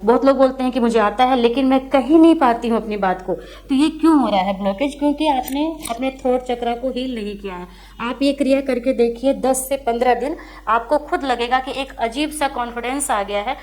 बहुत लोग बोलते हैं कि मुझे आता है लेकिन मैं कहीं नहीं पाती हूँ अपनी बात को। तो ये क्यों हो रहा है ब्लॉकेज? क्योंकि आपने अपने थ्रोट चक्र को हील नहीं किया है। आप ये क्रिया करके देखिए 10 से 15 दिन, आपको खुद लगेगा कि एक अजीब सा कॉन्फिडेंस आ गया है।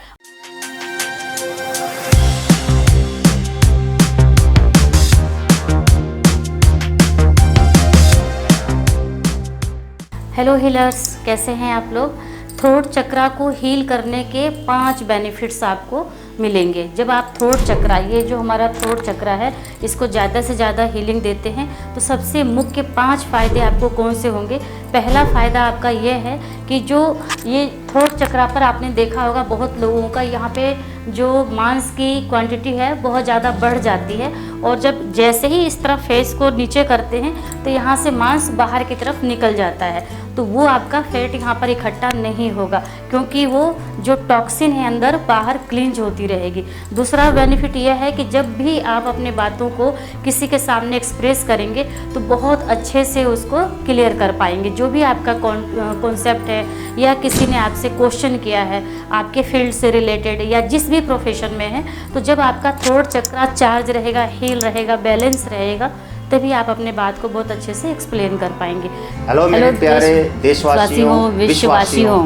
हेलो हीलर्स, कैसे हैं आप लोग? थ्रोट चक्रा को हील करने के 5 बेनिफिट्स आपको मिलेंगे जब आप थ्रोट चक्रा, ये जो हमारा थ्रोट चक्रा है, इसको ज़्यादा से ज़्यादा हीलिंग देते हैं। तो सबसे मुख्य 5 फ़ायदे आपको कौन से होंगे? पहला फ़ायदा आपका ये है कि जो ये थ्रोट चक्रा पर आपने देखा होगा बहुत लोगों का यहाँ पे जो मांस की क्वांटिटी है बहुत ज़्यादा बढ़ जाती है, और जब जैसे ही इस तरफ फेस को नीचे करते हैं तो यहाँ से मांस बाहर की तरफ निकल जाता है। तो वो आपका फैट यहाँ पर इकट्ठा नहीं होगा क्योंकि वो जो टॉक्सिन है अंदर बाहर क्लींज होती रहेगी। दूसरा बेनिफिट यह है कि जब भी आप अपने बातों को किसी के सामने एक्सप्रेस करेंगे तो बहुत अच्छे से उसको क्लियर कर पाएंगे। जो भी आपका कॉन्सेप्ट है या किसी ने आपसे क्वेश्चन किया है आपके फील्ड से रिलेटेड या जिस भी प्रोफेशन में है, तो जब आपका थ्रोट चक्रा चार्ज रहेगा, हील रहेगा, बैलेंस रहेगा, तभी आप अपने बात को बहुत अच्छे से एक्सप्लेन कर पाएंगे। हेलो मेरे प्यारे देशवासियों, विश्ववासियों,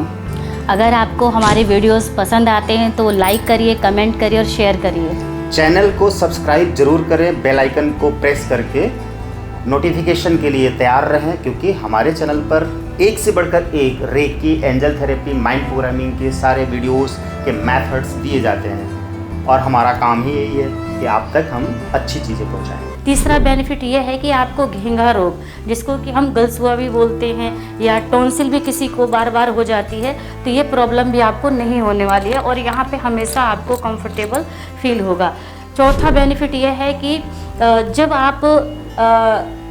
अगर आपको हमारे वीडियोस पसंद आते हैं तो लाइक करिए, कमेंट करिए और शेयर करिए। चैनल को सब्सक्राइब जरूर करें, बेल आइकन को प्रेस करके नोटिफिकेशन के लिए तैयार रहें, क्योंकि हमारे चैनल पर एक से बढ़कर एक reiki, angel therapy, mind programming के सारे वीडियोस के मेथड्स दिए जाते हैं, और हमारा काम ही यही है कि आप तक हम अच्छी चीज़ें पहुँचाएँ। तीसरा बेनिफिट ये है कि आपको घेंघा रोग, जिसको कि हम गलसुआ भी बोलते हैं, या टॉन्सिल भी किसी को बार बार हो जाती है, तो ये प्रॉब्लम भी आपको नहीं होने वाली है और यहाँ पे हमेशा आपको कंफर्टेबल फील होगा। चौथा बेनिफिट ये है कि जब आप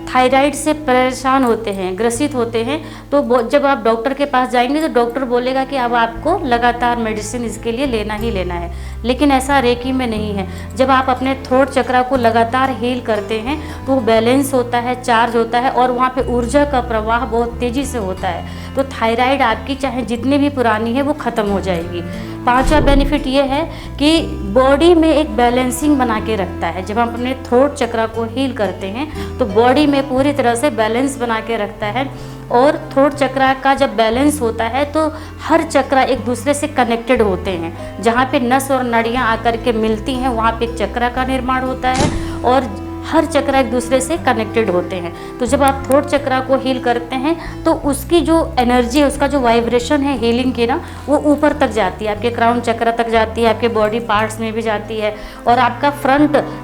थायराइड से परेशान होते हैं, ग्रसित होते हैं, तो जब आप डॉक्टर के पास जाएंगे तो डॉक्टर बोलेगा कि अब आपको लगातार मेडिसिन इसके लिए लेना ही लेना है। लेकिन ऐसा रेकी में नहीं है। जब आप अपने थ्रोट चक्रा को लगातार हील करते हैं तो वो बैलेंस होता है, चार्ज होता है, और वहाँ पे ऊर्जा का प्रवाह बहुत तेज़ी से होता है। तो थायराइड आपकी चाहे जितनी भी पुरानी है वो ख़त्म हो जाएगी। पांचवा बेनिफिट ये है कि बॉडी में एक बैलेंसिंग बना के रखता है। जब हम अपने थ्रोट चक्रा को हील करते हैं तो बॉडी में पूरी तरह से बैलेंस बना के रखता है, और थ्रोट चक्रा का जब बैलेंस होता है तो हर चक्रा एक दूसरे से कनेक्टेड होते हैं। जहाँ पे नस और नाड़ियाँ आकर के मिलती हैं वहाँ पे एक चक्रा का निर्माण होता है, और हर चक्रा एक दूसरे से कनेक्टेड होते हैं। तो जब आप थ्रोट चक्रा को हील करते हैं तो उसकी जो एनर्जी है, उसका जो वाइब्रेशन है हीलिंग की ना, वो ऊपर तक जाती है, आपके क्राउन चक्रा तक जाती है, आपके बॉडी पार्ट्स में भी जाती है, और आपका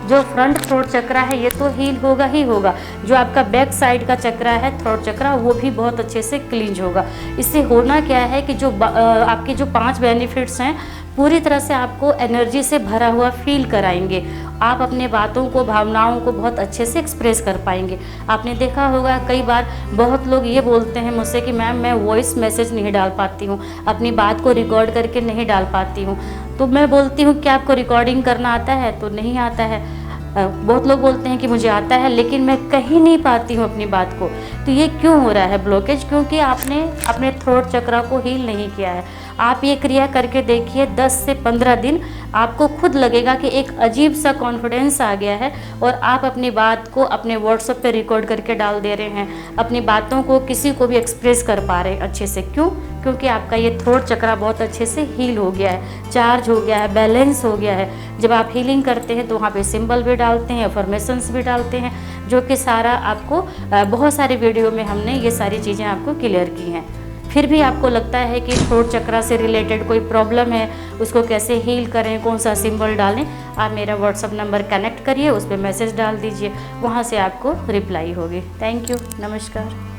जो फ्रंट थ्रोट चक्रा है ये तो हील होगा ही होगा। जो आपका बैक साइड का चक्रा है थ्रोट चक्रा, वो भी बहुत अच्छे से क्लींज होगा। इससे होना क्या है कि जो आपके जो 5 बेनिफिट्स हैं पूरी तरह से आपको एनर्जी से भरा हुआ फील कराएंगे। आप अपने बातों को, भावनाओं को बहुत अच्छे से एक्सप्रेस कर पाएंगे। आपने देखा होगा कई बार बहुत लोग ये बोलते हैं मुझसे कि मैम मैं वॉइस मैसेज नहीं डाल पाती हूँ, अपनी बात को रिकॉर्ड करके नहीं डाल पाती हूँ। तो मैं बोलती हूँ कि आपको रिकॉर्डिंग करना आता है? तो नहीं आता है। बहुत लोग बोलते हैं कि मुझे आता है लेकिन मैं कहीं नहीं पाती हूँ अपनी बात को। तो ये क्यों हो रहा है ब्लॉकेज? क्योंकि आपने अपने थ्रोट चक्रा को हील नहीं किया है। आप ये क्रिया करके देखिए 10 से 15 दिन, आपको खुद लगेगा कि एक अजीब सा कॉन्फिडेंस आ गया है, और आप अपनी बात को अपने व्हाट्सएप पे रिकॉर्ड करके डाल दे रहे हैं, अपनी बातों को किसी को भी एक्सप्रेस कर पा रहे हैं अच्छे से। क्यों? क्योंकि आपका ये थ्रोट चक्रा बहुत अच्छे से हील हो गया है, चार्ज हो गया है, बैलेंस हो गया है। जब आप हीलिंग करते हैं तो वहाँ पे सिंबल भी डालते हैं, अफर्मेशंस भी डालते हैं, जो कि सारा आपको बहुत सारे वीडियो में हमने ये सारी चीज़ें आपको क्लियर की हैं। फिर भी आपको लगता है कि थ्रोट चक्रा से रिलेटेड कोई प्रॉब्लम है, उसको कैसे हील करें, कौन सा सिंबल डालें, आप मेरा व्हाट्सअप नंबर कनेक्ट करिए, उस पर मैसेज डाल दीजिए, वहाँ से आपको रिप्लाई होगी। थैंक यू, नमस्कार।